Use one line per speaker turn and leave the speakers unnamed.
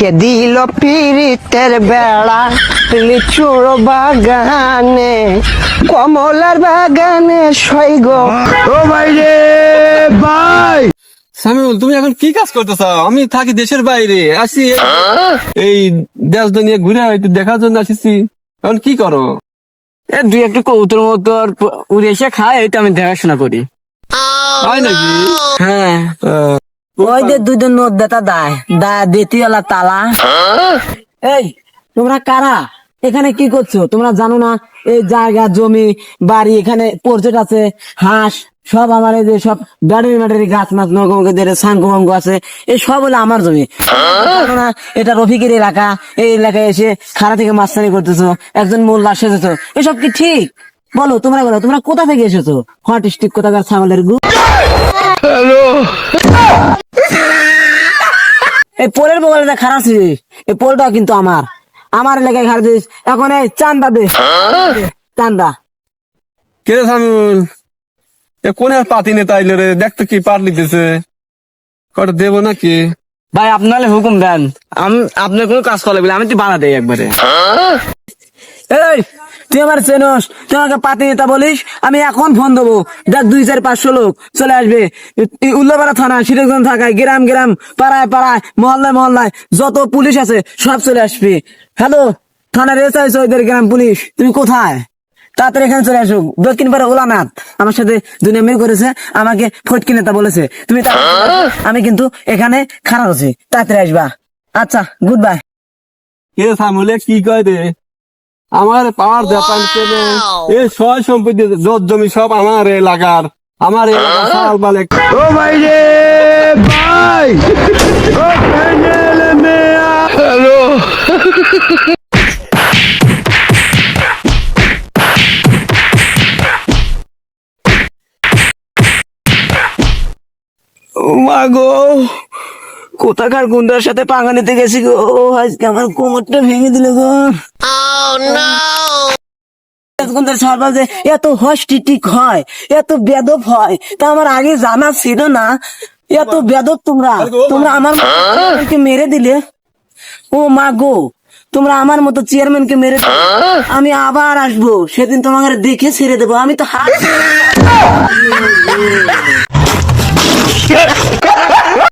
কে দিল পিরিতের বেড়া লিচুর বাগানে কমলার বাগানে সৈগ।
ও ভাই রে ভাই,
সামিউল, তুমি এখন কি কাজ করতেছ? আমি থাকি দেশের বাইরে, আসি এই দেশ দুনিয়া ঘুরে হয়তো দেখার জন্য আসিছি। এখন কি করো?
দুই একটু কৌতুর মতো উড়ে এসে খায়, এটা আমি দেখাশোনা করি।
হয় নাকি?
হ্যাঁ, ওই যে দুজন নোট দেতা দেতিওয়ালা তালা। এই তোমরা কারা? এখানে কি করছো? তোমরা জানো না এই জায়গা জমি বাড়ি এখানে পোর্ট্রেট আছে, হাঁস সব আমার, এই যে সব ব্যাটারি ম্যাটারি গাছ মাছ নগমকে সাঙ্গু মাঙ্গু আছে, এই সব হলো আমার জমি। জানো না এটা রফিকের এলাকা? এই এলাকায় এসে খাড়া থেকে মাস্তানি করতেছো, একজন মোল্লা সেজেছো, এসব কি ঠিক? বলো, তোমরা বলো, তোমরা কোথা থেকে এসেছো? হট স্টিক কোথাকার ছাগলের গু। এই পোলের বগলে খারাপ ছিল, এই পোলটাও কিন্তু আমার এলাকায় খারাপ দিস। এখন এই চান্দা দে, চান্দা।
কে রে সামিউল? এ কোন পাতি নেতা আইলো রে? দেখতো কি পার লিতেছে, কটা দেবো নাকি?
ভাই আপনার হুকুম দেন, আপনার কোনো কাজ করা লাগবে, আমি তুই বানা দেই একবারে। এই তুই আমার চেনস, তুই আমাকে পাতি নেতা বলিস? আমি এখন ফোন দেবো, দেখ 200-500 লোক চলে আসবে। উল্লাপাড়া থানা, সিরাজগঞ্জ থাকায় গ্রাম গ্রাম পাড়ায় পাড়ায় মহল্লায় মহল্লায় যত পুলিশ আছে সব চলে আসবে। হ্যালো, থানার এসআই ওদের গ্রাম পুলিশ, তুমি কোথায়? তাড়াতাড়ি এখানে চলে আসুক। দক্ষিণ পাড়া ওলানাথ আমার সাথে দুনিয়া মিল করেছে, আমাকে ফটকি নেতা বলেছে। তুমি আমি কিন্তু এখানে খারাপ আছি, তাড়াতাড়ি আসবা। আচ্ছা, গুড বাই।
কে সামিউলে কি কয় রে? আমার পাওয়ার ব্যাপার পেলে এ সয় সম্পত্তি জোর জমি সব আমার এলাকার, আমার এলাকার সাল বালে।
ও ভাই রে ভাই, ও প্যানেল মেয়া। হ্যালো,
ও মা গো, কোথাকার গুন্ডার সাথে পাঙ্গা নিতে গেছি গো, আজকে আমার কোমরটা ভেঙে দিল গো। গুন্ডার সর্বাল যে এত হস্টিটিক হয়, এত বেদব হয়, তা আমার আগে জানা ছিল না। এত বেদব তোমরা, তোমরা আমার কে মেরে দিলে। ও মা গো, তোমরা আমার মতো চেয়ারম্যানকে মেরে দিলে। আমি আবার আসবো, সেদিন তোমাকে দেখে ছেড়ে দেবো। আমি তো হাত